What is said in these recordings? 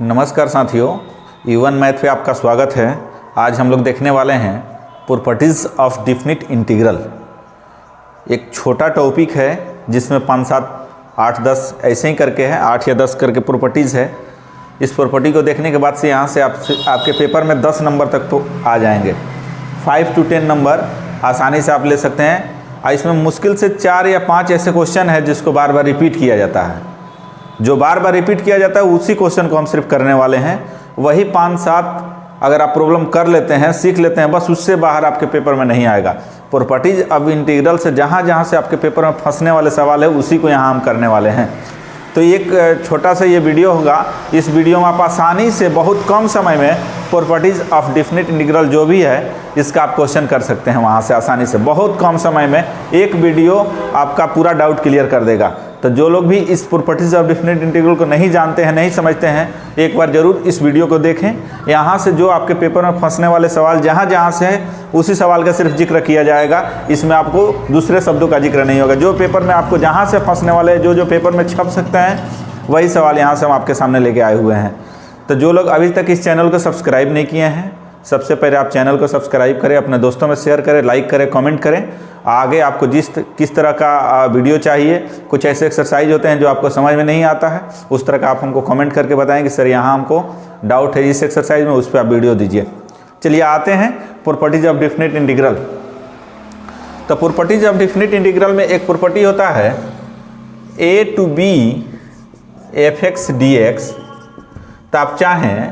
नमस्कार साथियों, E1 math पे आपका स्वागत है। आज हम लोग देखने वाले हैं प्रॉपर्टीज़ ऑफ डेफिनिट इंटीग्रल। एक छोटा टॉपिक है जिसमें 5, 7, 8, 10 ऐसे ही करके है, 8 या 10 करके प्रॉपर्टीज़ है। इस प्रॉपर्टी को देखने के बाद से यहाँ से आपके पेपर में 10 नंबर तक तो आ जाएंगे। 5 to 10 नंबर आसानी से आप ले सकते हैं। इसमें मुश्किल से 4 या 5 ऐसे क्वेश्चन है जिसको बार बार रिपीट किया जाता है। जो बार बार रिपीट किया जाता है उसी क्वेश्चन को हम सिर्फ करने वाले हैं। वही 5-7 अगर आप प्रॉब्लम कर लेते हैं, सीख लेते हैं, बस उससे बाहर आपके पेपर में नहीं आएगा। प्रॉपर्टीज ऑफ इंटीग्रल से जहाँ जहाँ से आपके पेपर में फंसने वाले सवाल है उसी को यहाँ हम करने वाले हैं। तो एक छोटा सा ये वीडियो होगा। इस वीडियो में आप आसानी से बहुत कम समय में प्रॉपर्टीज ऑफ डेफिनिट इंटीग्रल जो भी है इसका आप क्वेश्चन कर सकते हैं। वहाँ से आसानी से बहुत कम समय में एक वीडियो आपका पूरा डाउट क्लियर कर देगा। तो जो लोग भी इस प्रॉपर्टीज ऑफ डेफिनिट इंटीग्रल को नहीं जानते हैं, नहीं समझते हैं, एक बार ज़रूर इस वीडियो को देखें। यहाँ से जो आपके पेपर में फंसने वाले सवाल जहाँ जहाँ से है उसी सवाल का सिर्फ जिक्र किया जाएगा। इसमें आपको दूसरे शब्दों का जिक्र नहीं होगा। जो पेपर में आपको जहाँ से फंसने वाले जो पेपर में छप सकते हैं वही सवाल यहाँ से हम आपके सामने लेके आए हुए हैं। तो जो लोग अभी तक इस चैनल को सब्सक्राइब नहीं किए हैं, सबसे पहले आप चैनल को सब्सक्राइब करें, अपने दोस्तों में शेयर करें, लाइक करें, कमेंट करें। आगे आपको किस तरह का वीडियो चाहिए, कुछ ऐसे एक्सरसाइज होते हैं जो आपको समझ में नहीं आता है, उस तरह का आप हमको कमेंट करके बताएं कि सर यहाँ हमको डाउट है इस एक्सरसाइज में, उस पर आप वीडियो दीजिए। चलिए आते हैं प्रॉपर्टीज ऑफ डेफिनिट इंटीग्रल। तो प्रॉपर्टीज ऑफ डेफिनिट इंटीग्रल में एक प्रॉपर्टी होता है a to b fx dx। तो आप चाहें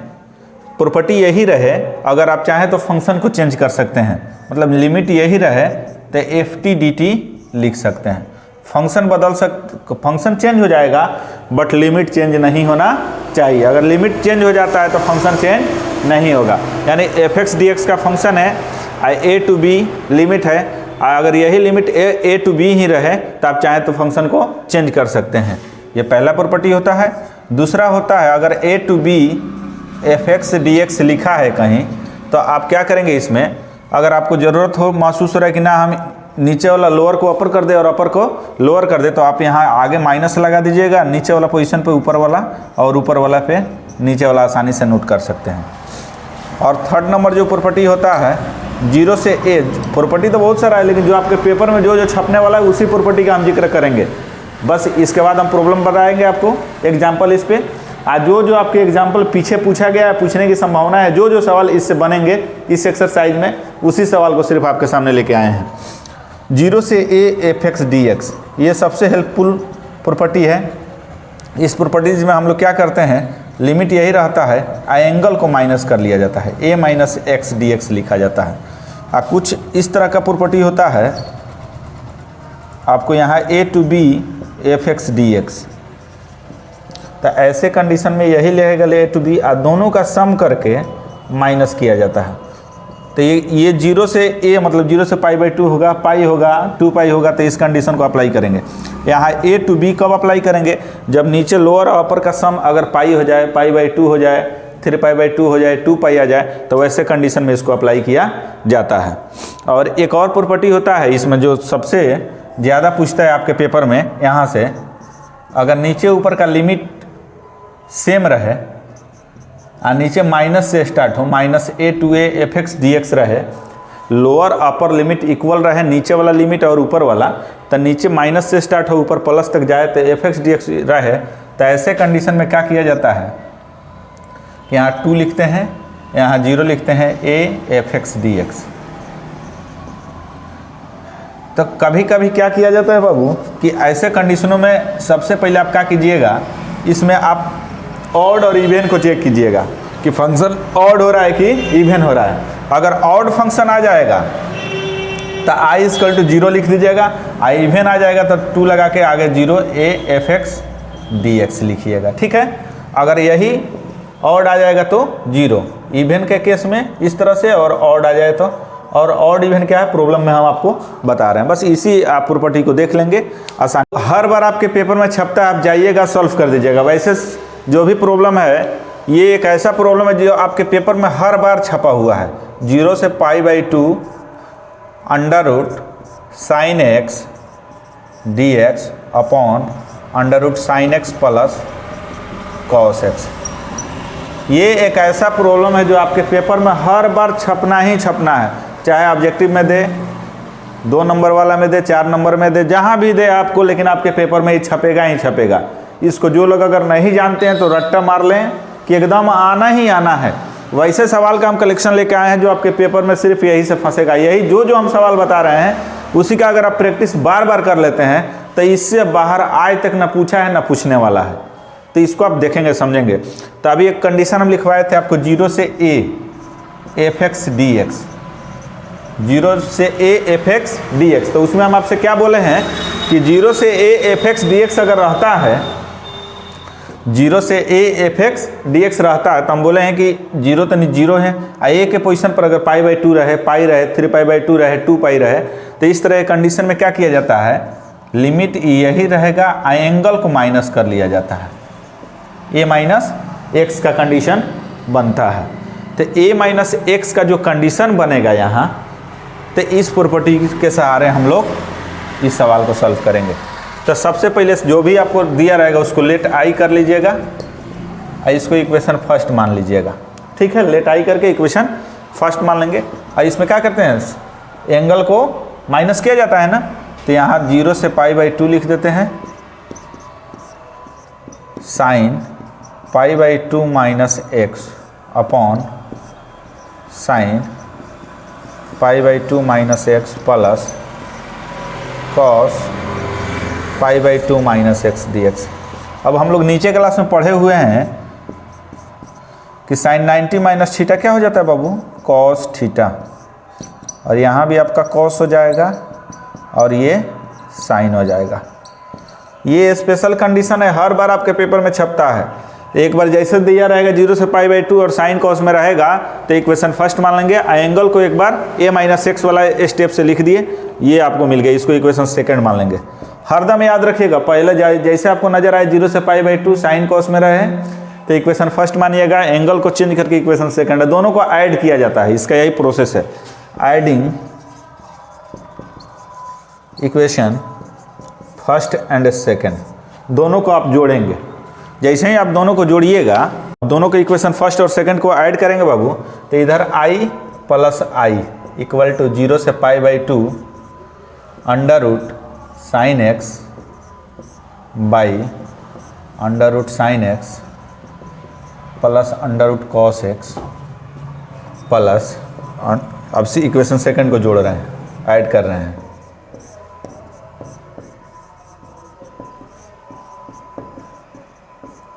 प्रॉपर्टी यही रहे, अगर आप चाहें तो फंक्शन को चेंज कर सकते हैं, मतलब लिमिट यही रहे तो ft dt लिख सकते हैं। फंक्शन चेंज हो जाएगा बट लिमिट चेंज नहीं होना चाहिए। अगर लिमिट चेंज हो जाता है तो फंक्शन चेंज नहीं होगा। यानी fx dx का फंक्शन है, a to b लिमिट है। अगर यही लिमिट a to b ही रहे तो आप चाहें तो फंक्शन को चेंज कर सकते हैं। ये पहला प्रॉपर्टी होता है। दूसरा होता है अगर a to b fx dx लिखा है कहीं तो आप क्या करेंगे, इसमें अगर आपको ज़रूरत हो, महसूस हो रहा है कि ना हम नीचे वाला लोअर को अपर कर दे और अपर को लोअर कर दे, तो आप यहाँ आगे माइनस लगा दीजिएगा, नीचे वाला पोजीशन पे ऊपर वाला और ऊपर वाला पे नीचे वाला आसानी से नोट कर सकते हैं। और थर्ड नंबर जो प्रॉपर्टी होता है 0 से a, प्रॉपर्टी तो बहुत सारा है लेकिन जो आपके पेपर में जो छपने वाला है उसी प्रॉपर्टी का हम जिक्र करेंगे। बस इसके बाद हम प्रॉब्लम बताएंगे आपको एग्जाम्पल इस पर। आज जो आपके एग्जाम्पल पीछे पूछा गया है, पूछने की संभावना है, जो सवाल इससे बनेंगे इस एक्सरसाइज में, उसी सवाल को सिर्फ आपके सामने लेके आए हैं। 0 से a fx dx ये सबसे हेल्पफुल प्रॉपर्टी है। इस प्रॉपर्टीज में हम लोग क्या करते हैं, लिमिट यही रहता है, एंगल को माइनस कर लिया जाता है, a माइनस एक्स dx लिखा जाता है। कुछ इस तरह का प्रॉपर्टी होता है आपको यहाँ a to b fx dx। तो ऐसे कंडीशन में यही लगेगा a to b, दोनों का सम करके माइनस किया जाता है। तो ये 0 से a मतलब 0 से π/2 होगा, पाई होगा, 2π होगा। तो इस कंडीशन को अप्लाई करेंगे। यहाँ a to b कब अप्लाई करेंगे, जब नीचे लोअर और अपर का सम अगर पाई हो जाए, π/2 हो जाए, 3π/2 हो जाए, 2π आ जाए, तो वैसे कंडीशन में इसको अप्लाई किया जाता है। और एक और प्रॉपर्टी होता है इसमें जो सबसे ज़्यादा पूछता है आपके पेपर में, यहाँ से अगर नीचे ऊपर का लिमिट सेम रहे और नीचे माइनस से स्टार्ट हो, minus a to a fx dx रहे, लोअर अपर लिमिट इक्वल रहे, नीचे वाला लिमिट और ऊपर वाला, तो नीचे माइनस से स्टार्ट हो ऊपर प्लस तक जाए तो fx dx रहे, तो ऐसे कंडीशन में क्या किया जाता है, यहाँ 2 लिखते हैं, यहाँ 0 लिखते हैं, a fx dx। तो कभी कभी क्या किया जाता है बाबू कि ऐसे कंडीशनों में सबसे पहले आप क्या कीजिएगा, इसमें आप ऑड और इवन को चेक कीजिएगा कि फंक्शन ऑड हो रहा है कि इवन हो रहा है। अगर ऑड फंक्शन आ जाएगा तो i = 0 लिख दीजिएगा, इवन आ जाएगा तो 2 लगा के आगे 0 a fx dx लिखिएगा, ठीक है। अगर यही ऑड आ जाएगा तो 0, इवन के केस में इस तरह से, और ऑड आ जाए तो, और ऑड इवन क्या है प्रॉब्लम में हम आपको बता रहे हैं। बस इसी आप प्रॉपर्टी को देख लेंगे, आसान। हर बार आपके पेपर में छपता है, आप जाइएगा सॉल्व कर दीजिएगा। वैसे जो भी प्रॉब्लम है ये एक ऐसा प्रॉब्लम है जो आपके पेपर में हर बार छपा हुआ है। 0 से π/2 √sin x dx upon √sin x plus cos x। ये एक ऐसा प्रॉब्लम है जो आपके पेपर में हर बार छपना ही छपना है, चाहे ऑब्जेक्टिव में दे, 2 नंबर वाला में दे, 4 नंबर में दे, जहाँ भी दे आपको, लेकिन आपके पेपर में ये छपेगा ही छपेगा। इसको जो लोग अगर नहीं जानते हैं तो रट्टा मार लें कि एकदम आना ही आना है। वैसे सवाल का हम कलेक्शन लेके आए हैं जो आपके पेपर में सिर्फ यही से फंसेगा। यही जो हम सवाल बता रहे हैं उसी का अगर आप प्रैक्टिस बार बार कर लेते हैं तो इससे बाहर आज तक ना पूछा है ना पूछने वाला है। तो इसको आप देखेंगे समझेंगे। तो अभी एक कंडीशन हम लिखवाए थे आपको, 0 से a f(x) dx, 0 से a f(x) dx। तो उसमें हम आपसे क्या बोले हैं कि 0 से a f(x) dx अगर रहता है, 0 से a f(x) dx रहता है तो हम बोले हैं कि 0 तो नहीं 0 है, a के पोजीशन पर अगर π/2 रहे, पाई रहे, 3π/2 रहे, 2π रहे, तो इस तरह कंडीशन में क्या किया जाता है, लिमिट यही रहेगा, एंगल को माइनस कर लिया जाता है, a माइनस एक्स का कंडीशन बनता है। तो a माइनस एक्स का जो कंडीशन बनेगा यहाँ, तो इस प्रॉपर्टी के सहारे हम लोग इस सवाल को सॉल्व करेंगे। तो सबसे पहले जो भी आपको दिया रहेगा उसको लेट आई कर लीजिएगा और इसको इक्वेशन फर्स्ट मान लीजिएगा। ठीक है, लेट आई करके इक्वेशन फर्स्ट मान लेंगे। और इसमें क्या करते हैं, एंगल को माइनस किया जाता है ना, तो यहाँ 0 से π/2 लिख देते हैं, sine π/2 minus x upon sine π/2 minus x plus cos π/2 minus x dx। अब हम लोग नीचे क्लास में पढ़े हुए हैं कि साइन 90 माइनस थीटा क्या हो जाता है बाबू, कॉस थीटा, और यहाँ भी आपका कॉस हो जाएगा और ये साइन हो जाएगा। ये स्पेशल कंडीशन है, हर बार आपके पेपर में छपता है। एक बार जैसे दिया रहेगा 0 से π/2 और साइन कॉस में रहेगा तो इक्वेशन फर्स्ट मान लेंगे, एंगल को एक बार a माइनस एक्स वाला स्टेप से लिख दिए, ये आपको मिल गया, इसको इक्वेशन सेकंड मान लेंगे। हरदम याद रखिएगा, पहले जैसे आपको नजर आए 0 से π/2 साइन कॉस में रहे तो इक्वेशन फर्स्ट मानिएगा, एंगल को चेंज करके इक्वेशन सेकंड है, दोनों को ऐड किया जाता है, इसका यही प्रोसेस है, adding equation first and second, दोनों को आप जोड़ेंगे। जैसे ही आप दोनों को जोड़िएगा, दोनों के इक्वेशन फर्स्ट और सेकंड को ऐड करेंगे बाबू, तो इधर i plus i equal to 0 से π/2 under root sine x by under root sine x plus under root cos x plus, अब से इक्वेशन सेकंड को जोड़ रहे हैं, ऐड कर रहे हैं,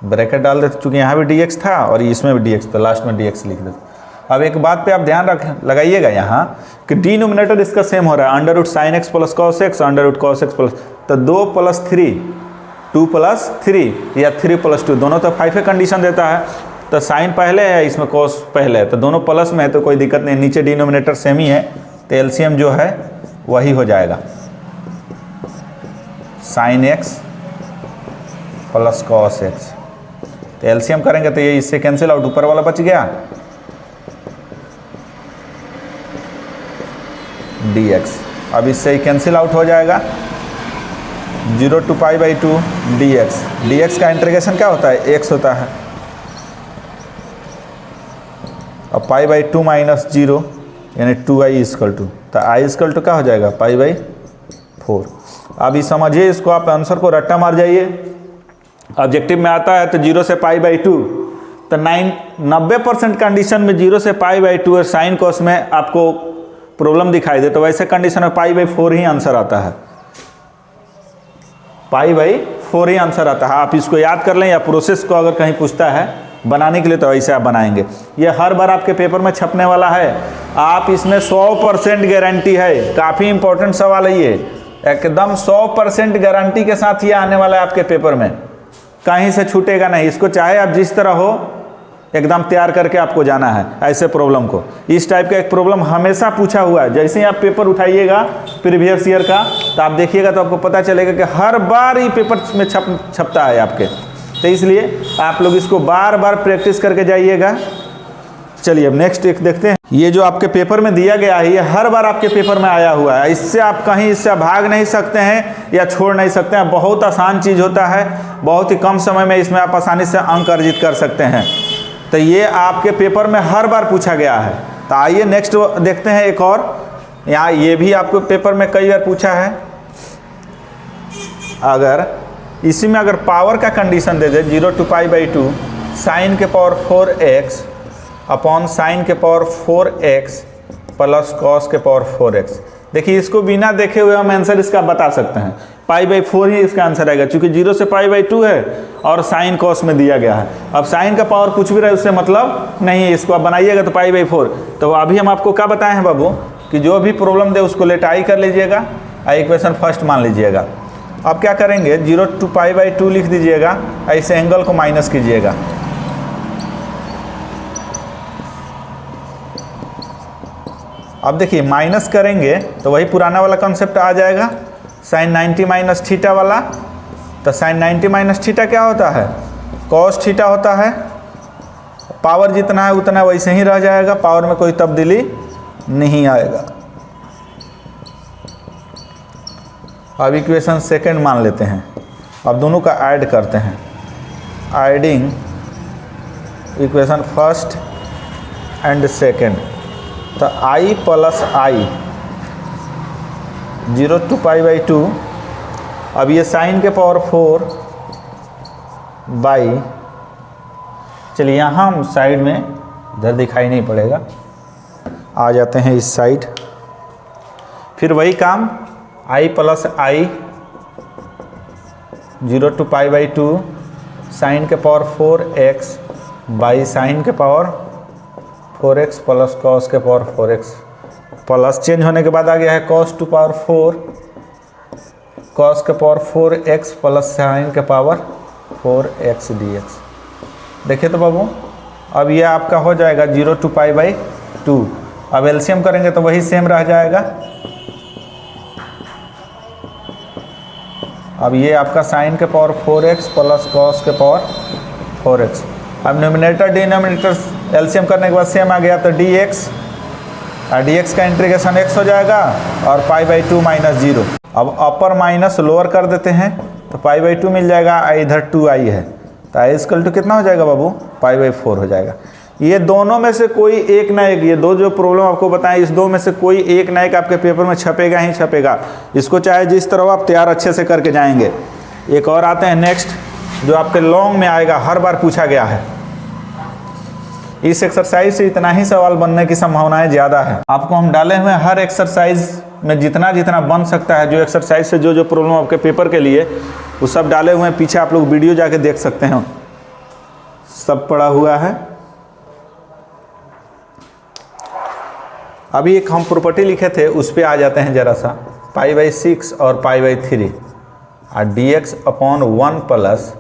ब्रैकेट डाल देते, चूँकि यहाँ भी dx था और इसमें भी dx, तो लास्ट में dx लिख देते। अब एक बात पे आप ध्यान लगाइएगा यहाँ कि डिनोमिनेटर इसका सेम हो रहा है, under root sine x plus cos X, under root cos x plus, तो 2 + 3, 2 + 3 या 3 + 2, दोनों तो 5 कंडीशन देता है, तो साइन पहले है, इसमें कॉस पहले है, तो दोनों प्लस में है तो कोई दिक्कत नहीं, नीचे डिनोमिनेटर सेम ही है, तो एलसीएम जो है वही हो जाएगा, sine x plus cos x. तो एलसीएम करेंगे तो ये इससे कैंसिल आउट, ऊपर वाला बच गया dx, अब इससे ही कैंसिल आउट हो जाएगा, 0 to π/2 dx, dx का इंटीग्रेशन क्या होता है, x होता है, अब π/2 माइनस 0 यानी 2i इक्वल टू, तो i इक्वल टू क्या हो जाएगा, π/4। अब ये समझिए, इसको आप आंसर को रट्टा मार जाइए, ऑब्जेक्टिव में आता है तो 0 से π/2, तो 90% कंडीशन में 0 से π/2 और साइन कॉस में आपको प्रॉब्लम दिखाई दे, तो वैसे कंडीशन में π/4 ही आंसर आता है, π/4 ही आंसर आता है। आप इसको याद कर लें, या प्रोसेस को अगर कहीं पूछता है बनाने के लिए तो ऐसे आप बनाएंगे। ये हर बार आपके पेपर में छपने वाला है, आप इसमें 100% गारंटी है, काफ़ी इंपॉर्टेंट सवाल है ये, एकदम 100% गारंटी के साथ ये आने वाला है आपके पेपर में, कहीं से छूटेगा नहीं। इसको चाहे आप जिस तरह हो एकदम तैयार करके आपको जाना है ऐसे प्रॉब्लम को। इस टाइप का एक प्रॉब्लम हमेशा पूछा हुआ है, जैसे ही आप पेपर उठाइएगा प्रीवियस ईयर का, तो आप देखिएगा तो आपको पता चलेगा कि हर बार ही पेपर में छपता है आपके, तो इसलिए आप लोग इसको बार बार प्रैक्टिस करके जाइएगा। चलिए अब नेक्स्ट एक देखते हैं, ये जो आपके पेपर में दिया गया है ये हर बार आपके पेपर में आया हुआ है, इससे आप कहीं इससे भाग नहीं सकते हैं या छोड़ नहीं सकते हैं। बहुत आसान चीज़ होता है, बहुत ही कम समय में इसमें आप आसानी से अंक अर्जित कर सकते हैं। तो ये आपके पेपर में हर बार पूछा गया है। तो आइए नेक्स्ट देखते हैं एक और। यहाँ ये भी आपको पेपर में कई बार पूछा है। अगर इसी में अगर पावर का कंडीशन दे दे 0 to π/2 साइन के पावर 4x अपॉन साइन के पावर 4x प्लस कॉस के पावर 4x। देखिए इसको बिना देखे हुए हम आंसर इसका बता सकते हैं। π/4 ही इसका आंसर आएगा, क्योंकि 0 से π/2 है और साइन कॉस में दिया गया है। अब साइन का पावर कुछ भी रहे उससे मतलब नहीं है, इसको आप बनाइएगा तो π/4। तो अभी हम आपको क्या बताए हैं बाबू कि जो भी प्रॉब्लम दे उसको लेटाई कर लीजिएगा और इक्वेशन फर्स्ट मान लीजिएगा। अब क्या करेंगे 0 to π/2 लिख दीजिएगा, ऐसे एंगल को माइनस कीजिएगा। अब देखिए माइनस करेंगे तो वही पुराना वाला कॉन्सेप्ट आ जाएगा, साइन 90 माइनस थीटा वाला। तो साइन 90 माइनस थीटा क्या होता है, कॉस थीटा होता है। पावर जितना है उतना वैसे ही रह जाएगा, पावर में कोई तब्दीली नहीं आएगा। अब इक्वेशन सेकंड मान लेते हैं। अब दोनों का ऐड करते हैं, adding equation first and second. तो i प्लस आई 0 to π/2। अब ये साइन के पावर 4 बाई, चलिए यहाँ हम साइड में, इधर दिखाई नहीं पड़ेगा, आ जाते हैं इस साइड। फिर वही काम i plus I 0 to π/2 sine के पावर 4x बाई साइन के पावर 4x प्लस कॉस के पावर 4x। प्लस चेंज होने के बाद आ गया है कॉस टू पावर 4, कॉस के पावर 4x प्लस साइन के पावर 4x dx। देखिए तो बाबू अब ये आपका हो जाएगा 0 to π/2। अब एलसीएम करेंगे तो वही सेम रह जाएगा। अब ये आपका साइन के पावर 4x प्लस कॉस के पावर 4x। अब नोमिनेटर डिनोमिनेटर एलसीएम करने के बाद सेम आ गया, तो dx और dx का इंटीग्रेशन x हो जाएगा और π/2 माइनस 0। अब अपर माइनस लोअर कर देते हैं तो π/2 मिल जाएगा, इधर 2i है तो i इक्वल टू कितना हो जाएगा बाबू, π/4 हो जाएगा। ये दोनों में से कोई एक ना एक, ये दो जो प्रॉब्लम आपको बताएं इस दो में से कोई एक ना एक आपके पेपर में छपेगा ही छपेगा। इसको चाहे जिस तरह आप तैयार अच्छे से करके जाएंगे। एक और आते हैं नेक्स्ट, जो आपके लॉन्ग में आएगा, हर बार पूछा गया है। इस एक्सरसाइज से इतना ही सवाल बनने की संभावनाएं ज़्यादा है। आपको हम डाले हुए हर एक्सरसाइज में जितना जितना बन सकता है, जो एक्सरसाइज से जो जो प्रॉब्लम आपके पेपर के लिए, वो सब डाले हुए हैं। पीछे आप लोग वीडियो जाके देख सकते हैं, सब पड़ा हुआ है। अभी एक हम प्रॉपर्टी लिखे थे उस पर आ जाते हैं जरा सा। π/6 और π/3 और dx upon 1 plus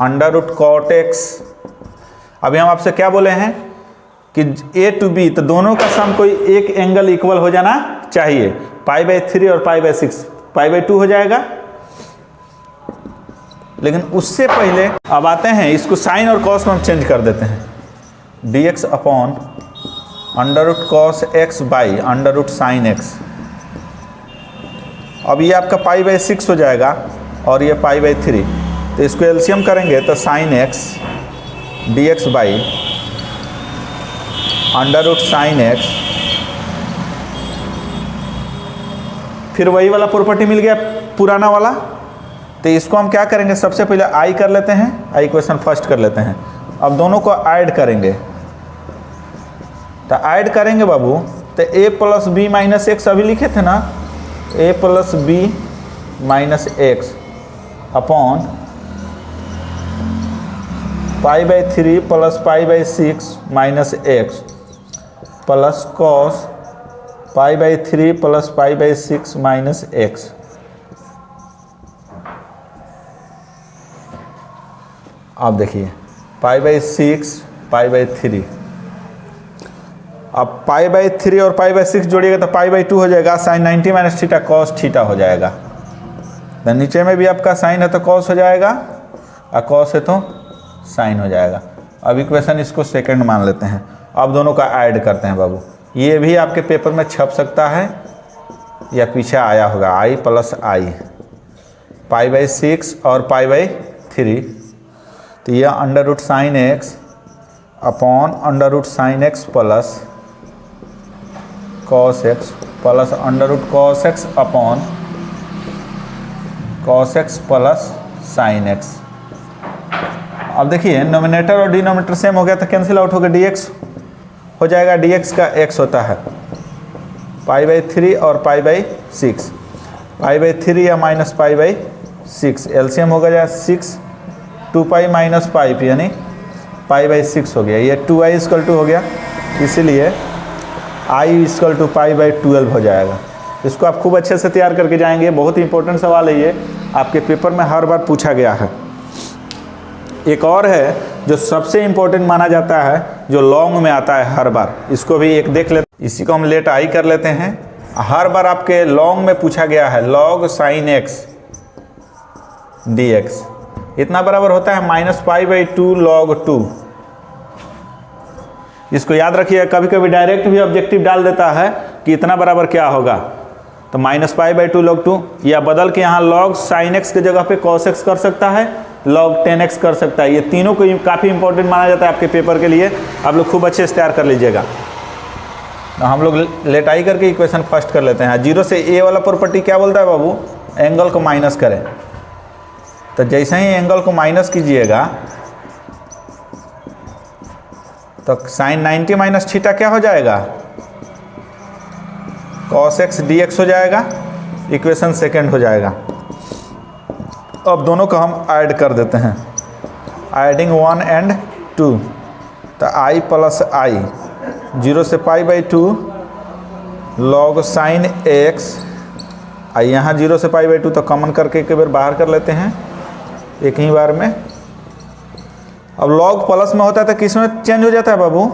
under root cot x। अभी हम आपसे क्या बोले हैं कि a to b, तो दोनों का सम कोई एक एंगल इक्वल हो जाना चाहिए। π/3 और π/6 π/2 हो जाएगा। लेकिन उससे पहले अब आते हैं, इसको साइन और कॉस में हम चेंज कर देते हैं। dx upon under root cos x by under root sine x। अब ये आपका π/6 हो जाएगा और ये π/3, तो इसको एलसीएम करेंगे तो sine x dx by under root sine x। फिर वही वाला प्रॉपर्टी मिल गया पुराना वाला। तो इसको हम क्या करेंगे, सबसे पहले आई कर लेते हैं, आई इक्वेशन फर्स्ट कर लेते हैं। अब दोनों को ऐड करेंगे, तो ऐड करेंगे बाबू तो a plus b minus x अभी लिखे थे ना, a plus b minus x upon π/3 plus π/6 minus x plus cos π/3 plus π/6 minus x. आप देखिए π/6 π/3, अब π/3 और π/6 जोड़िएगा तो π/2 हो जाएगा। Sine 90 minus theta cos theta हो जाएगा। तो नीचे में भी आपका साइन है तो कॉस हो जाएगा और कॉस है तो साइन हो जाएगा। अब इक्वेशन इसको सेकंड मान लेते हैं। अब दोनों का ऐड करते हैं बाबू। ये भी आपके पेपर में छप सकता है या पीछे आया होगा, i प्लस आई π/6 और π/3। तो यह under root sine X upon under root sine x plus cos x plus under root cos X upon cos x plus sine X. अब देखिए नोमिनेटर और डिनोमिनेटर सेम हो गया तो कैंसिल आउट हो गया, dx हो जाएगा, dx का x होता है π/3 और π/6, π/3 या माइनस π/6, एलसीएम होगा जाए 6, 2π माइनस पाई यानी π/6 हो गया। ये 2i = हो गया, इसीलिए i = π/12 हो जाएगा। इसको आप खूब अच्छे से तैयार करके जाएंगे, बहुत ही इंपॉर्टेंट सवाल है ये, आपके पेपर में हर बार पूछा गया है। एक और है जो सबसे इम्पोर्टेंट माना जाता है, जो लॉन्ग में आता है हर बार, इसको भी एक देख लेते, इसी को हम लेट आई कर लेते हैं। हर बार आपके लॉन्ग में पूछा गया है log sin x dx इतना बराबर होता है -π/2 log 2। इसको याद रखिए, कभी कभी डायरेक्ट भी ऑब्जेक्टिव डाल देता है कि इतना बराबर क्या होगा, तो -π/2 log 2, या बदल के यहाँ log sin x की जगह पे cos x कर सकता है, log 10x कर सकता है। ये तीनों को काफ़ी इंपॉर्टेंट माना जाता है आपके पेपर के लिए, आप लोग खूब अच्छे से तैयार कर लीजिएगा। तो हम लोग लेट आई करके इक्वेशन फर्स्ट कर लेते हैं। 0 से a वाला प्रॉपर्टी क्या बोलता है बाबू, एंगल को माइनस करें। तो जैसे ही एंगल को माइनस कीजिएगा तो sin 90 माइनस थीटा क्या हो जाएगा, cos x dx हो जाएगा, इक्वेशन सेकेंड हो जाएगा। अब दोनों को हम ऐड कर देते हैं, एडिंग 1 and 2, तो i प्लस i 0 से π/2 log sin x, यहाँ 0 से π/2 तो कॉमन करके एक बार बाहर कर लेते हैं एक ही बार में। अब log प्लस में होता है तो किस में चेंज हो जाता है बाबू,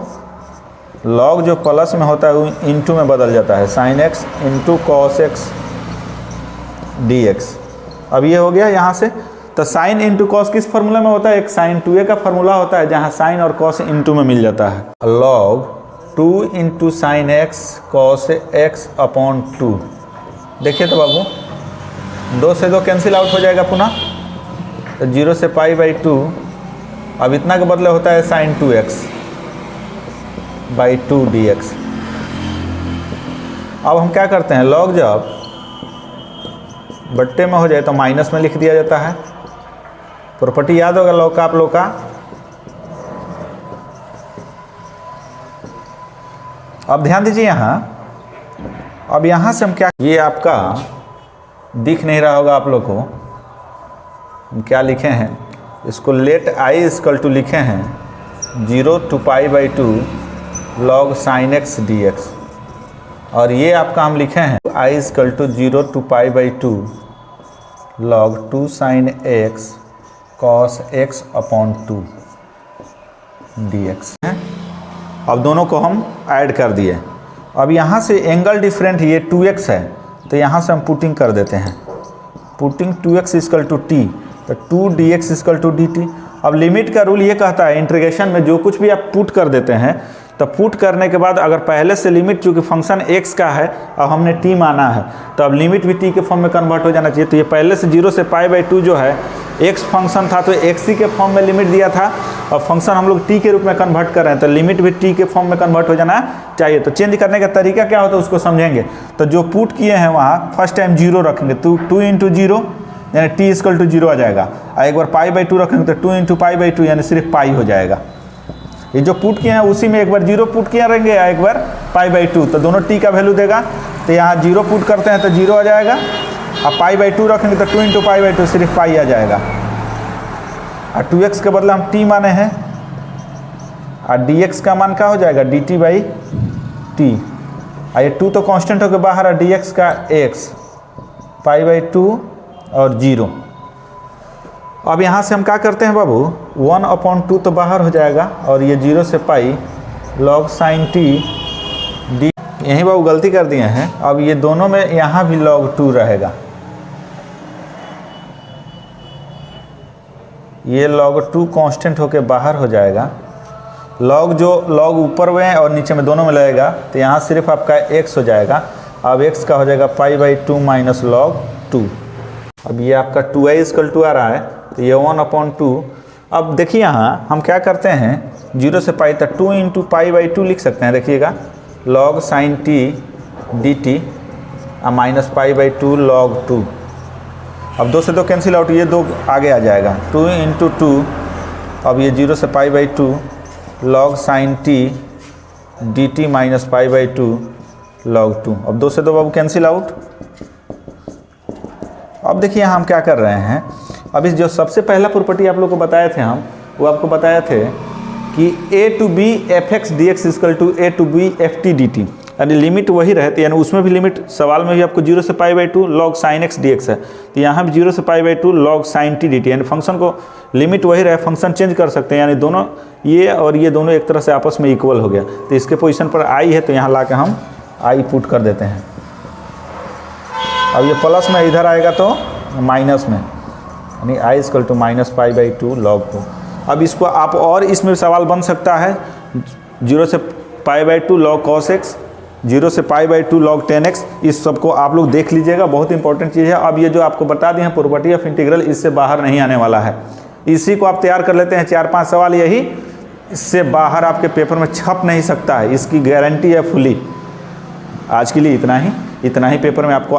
log जो प्लस में होता है वो इंटू में बदल जाता है, sin x into cos x dx। अब ये हो गया यहाँ से, तो साइन इंटू कॉस किस फार्मूला में होता है, एक sin 2a का फार्मूला होता है जहाँ साइन और कॉस इंटू में मिल जाता है, log 2 into sine x cos X upon 2। देखिए तो बाबू 2 से 2 कैंसिल आउट हो जाएगा पुनः, तो 0 से π/2, अब इतना के बदले होता है sin 2x/2 dx। अब हम क्या करते हैं, log जब बट्टे में हो जाए तो माइनस में लिख दिया जाता है। प्रॉपर्टी याद होगा log का आप लोग का, अब ध्यान दीजिए यहाँ। अब यहाँ से हम क्या, ये आपका दिख नहीं रहा होगा आप लोग को, हम क्या लिखे हैं, इसको लेट i = लिखे हैं 0 to π/2 log sin x dx, और ये आपका हम लिखे हैं i = 0 to π/2 log 2 sin x cos x upon 2 dx है। अब दोनों को हम ऐड कर दिए। अब यहाँ से एंगल डिफरेंट ये 2x है, तो यहाँ से हम पुटिंग कर देते हैं, पुटिंग 2x = t, तो 2 dx = dt। अब लिमिट का रूल ये कहता है इंटीग्रेशन में जो कुछ भी आप पुट कर देते हैं, तो पुट करने के बाद अगर पहले से लिमिट चूँकि फंक्शन x का है अब हमने t माना है, तो अब लिमिट भी t के फॉर्म में कन्वर्ट हो जाना चाहिए। तो ये पहले से 0 से π/2 जो है x फंक्शन था तो x के फॉर्म में लिमिट दिया था, और फंक्शन हम लोग t के रूप में कन्वर्ट कर रहे हैं तो लिमिट भी t के फॉर्म में कन्वर्ट हो जाना चाहिए। तो चेंज करने का तरीका क्या होता है उसको समझेंगे। तो जो पुट किए हैं वहाँ फर्स्ट टाइम 0 रखेंगे, तो 2 × 0 यानी t = 0 आ जाएगा, और एक बार π/2 रखेंगे तो 2 × π/2 यानी सिर्फ पाई हो जाएगा। ये जो पुट किए हैं उसी में एक बार 0 पुट किया रहेंगे या एक बार π/2, तो दोनों t का वैल्यू देगा। तो यहाँ 0 पुट करते हैं तो 0 आ जाएगा, अब π/2 रखेंगे तो 2 × π/2 सिर्फ पाई आ जाएगा, और 2x के बदले हम t माने हैं, और dx का मान क्या हो जाएगा dt/t, और ये 2 तो कांस्टेंट होकर बाहर, और dx का x π/2 और 0। अब यहाँ से हम क्या करते हैं बाबू, 1/2 तो बाहर हो जाएगा, और ये 0 से पाई log sin t d, यहीं बाबू गलती कर दिए हैं। अब ये दोनों में यहाँ भी log 2 रहेगा, ये log 2 कांस्टेंट होके बाहर हो जाएगा, log ऊपर में और नीचे में दोनों में लगेगा, तो यहाँ सिर्फ आपका x हो जाएगा। अब x का हो जाएगा π/2 माइनस log 2। अब ये आपका 2i = आ रहा है, तो ये 1/2, अब देखिए यहाँ हम क्या करते हैं, 0 से पाई तक 2 इंटू पाई बाई 2 लिख सकते हैं। देखिएगा log sign T D T minus pi by 2 log 2। अब 2 से 2 कैंसिल आउट, ये 2 आगे आ जाएगा, 2 इंटू 2, अब ये 0 से पाई by 2 log sign T D T minus pi by 2 log 2। अब 2 से 2 बाबू कैंसिल आउट। अब देखिए यहाँ हम क्या कर रहे हैं, अब इस जो सबसे पहला प्रॉपर्टी आप लोग को बताए थे हम, वो आपको बताए थे कि a to B F X D X equal to A to B F T D T, यानी लिमिट वही रहती है, यानी उसमें भी लिमिट सवाल में भी आपको 0 से पाई by 2 log sine x D x है, तो यहाँ भी 0 से पाई by 2 log sign T D T, यानी फंक्शन को लिमिट वही रहे, फंक्शन चेंज कर सकते हैं, यानी दोनों ये और ये दोनों एक तरह से आपस में इक्वल हो गया। तो इसके पोजीशन पर आई है, तो यहाँ ला के हम आई पुट कर देते हैं। अब ये प्लस में इधर आएगा तो माइनस में, यानी I equal to minus pi by 2 log 2। अब इसको आप और इसमें सवाल बन सकता है, 0 से पाई बाई 2 लॉग कॉस एक्स, 0 से पाई बाई 2 लॉग 10x, इस सब को आप लोग देख लीजिएगा, बहुत इंपॉर्टेंट चीज़ है। अब ये जो आपको बता दिए हैं प्रॉपर्टी ऑफ इंटीग्रल, इससे बाहर नहीं आने वाला है, इसी को आप तैयार कर लेते हैं। 4-5 सवाल यही, इससे बाहर आपके पेपर में छप नहीं सकता है, इसकी गारंटी है फुली। आज के लिए इतना ही पेपर में आपको